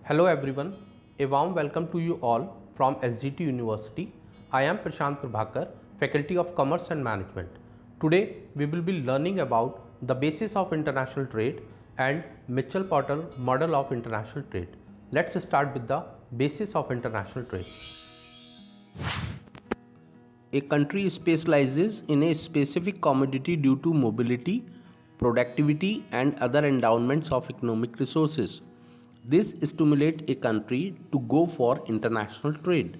Hello everyone, a warm welcome to you all from SGT University. I am Prashant Prabhakar, Faculty of Commerce and Management. Today we will be learning about the basis of international trade and Mitchell-Porter model of international trade. Let's start with the basis of international trade. A country specializes in a specific commodity due to mobility, productivity and other endowments of economic resources. This stimulates a country to go for international trade.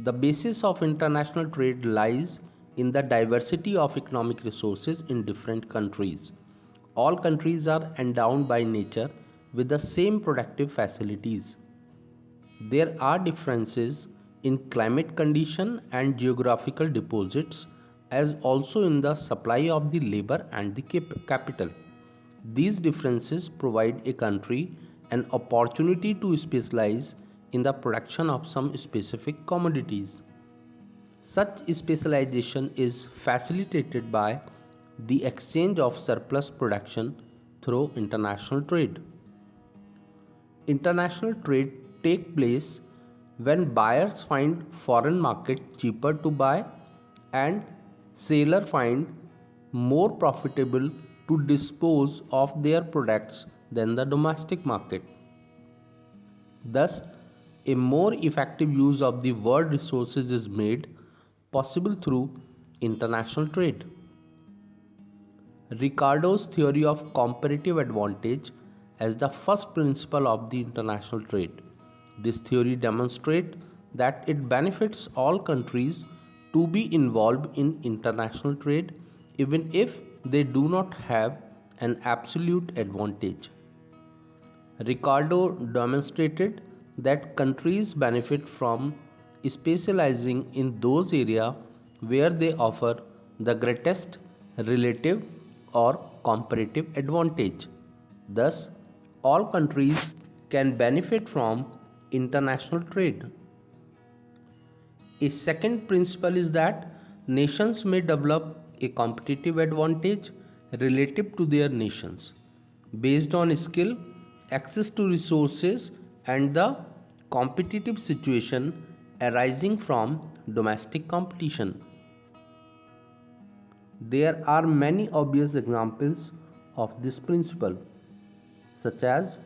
The basis of international trade lies in the diversity of economic resources in different countries. All countries are endowed by nature with the same productive facilities. There are differences in climate condition and geographical deposits, as also in the supply of the labor and the capital. These differences provide a country an opportunity to specialize in the production of some specific commodities. Such specialization is facilitated by the exchange of surplus production through international trade. International trade takes place when buyers find foreign market cheaper to buy and sellers find more profitable to dispose of their products than the domestic market. Thus, a more effective use of the world resources is made possible through international trade. Ricardo's theory of comparative advantage as the first principle of the international trade. This theory demonstrates that it benefits all countries to be involved in international trade even if they do not have an absolute advantage. Ricardo demonstrated that countries benefit from specializing in those areas where they offer the greatest relative or comparative advantage. Thus, all countries can benefit from international trade. A second principle is that nations may develop a competitive advantage relative to their nations based on skill, access to resources, and the competitive situation arising from domestic competition. There are many obvious examples of this principle, such as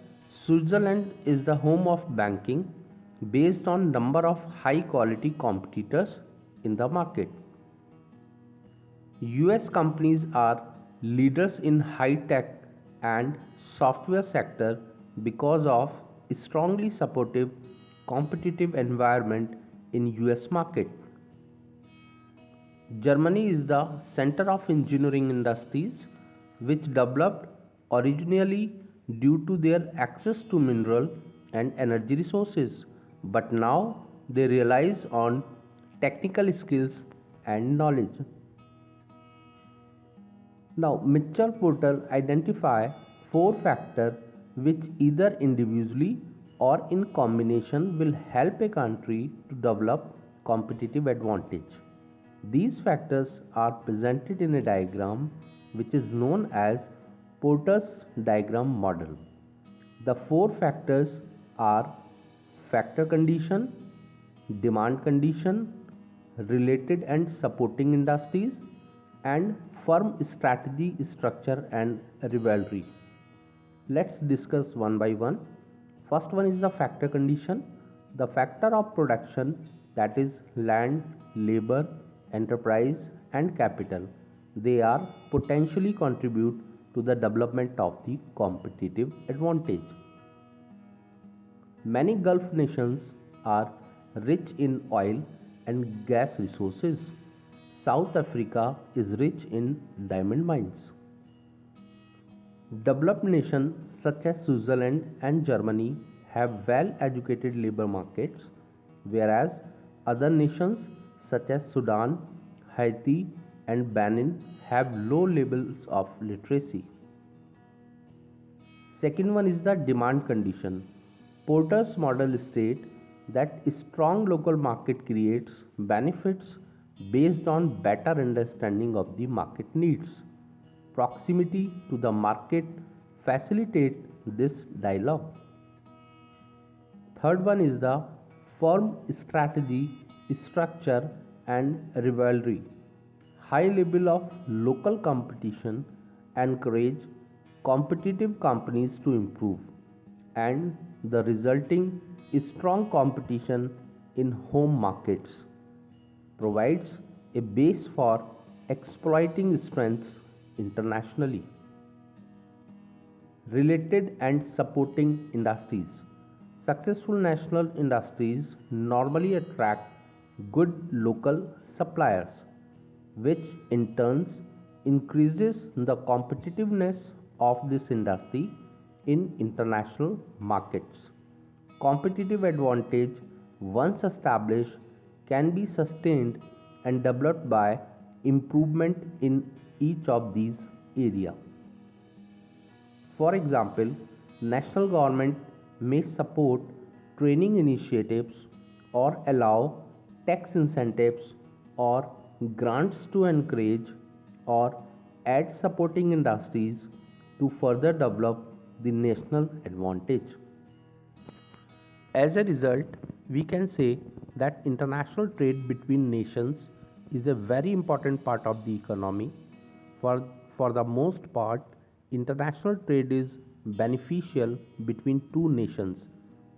Switzerland is the home of banking based on number of high quality competitors in the market. US companies are leaders in high tech and software sector because of a strongly supportive competitive environment in US market. Germany is the center of engineering industries which developed originally due to their access to mineral and energy resources, but now they relies on technical skills and knowledge. Now, Mitchell-Porter identify four factors which either individually or in combination will help a country to develop competitive advantage. These factors are presented in a diagram which is known as Porter's diagram model. The four factors are factor condition, demand condition, related and supporting industries, and firm strategy, structure and rivalry. Let's discuss one by one. First one is the factor condition. The factor of production, that is land, labor, enterprise and capital. They are potentially contribute to the development of the competitive advantage. Many Gulf nations are rich in oil and gas resources. South Africa is rich in diamond mines. Developed nations such as Switzerland and Germany have well-educated labor markets, whereas other nations such as Sudan, Haiti and Benin have low levels of literacy. Second one is the demand condition. Porter's model states that a strong local market creates benefits based on better understanding of the market needs. Proximity to the market facilitates this dialogue. Third one is the firm strategy, structure and rivalry. High level of local competition encourage competitive companies to improve, and the resulting strong competition in home markets provides a base for exploiting strengths internationally. Related and supporting industries. Successful national industries normally attract good local suppliers, which in turn increases the competitiveness of this industry in international markets. Competitive advantage, once established, can be sustained and developed by improvement in each of these areas. For example, national government may support training initiatives or allow tax incentives or grants to encourage or add supporting industries to further develop the national advantage. As a result, we can say that international trade between nations is a very important part of the economy. For the most part, international trade is beneficial between two nations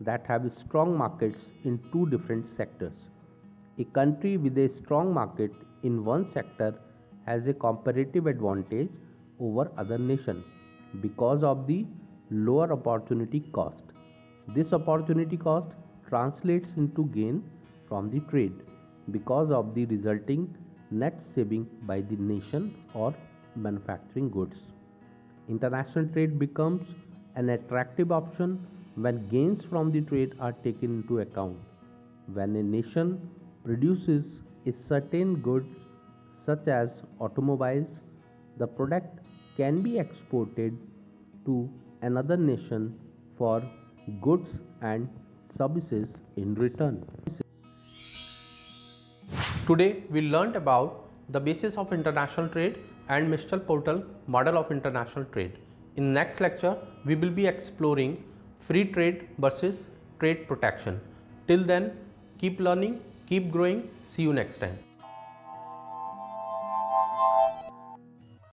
that have strong markets in two different sectors. A country with a strong market in one sector has a comparative advantage over other nations because of the lower opportunity cost. This opportunity cost translates into gain from the trade because of the resulting net saving by the nation or manufacturing goods. International trade becomes an attractive option when gains from the trade are taken into account. When a nation produces a certain good such as automobiles, the product can be exported to another nation for goods and services in return. Today we learnt about the basis of international trade and Mistral Portal model of international trade. In next lecture we will be exploring free trade versus trade protection. Till then, keep learning, keep growing. See you next time.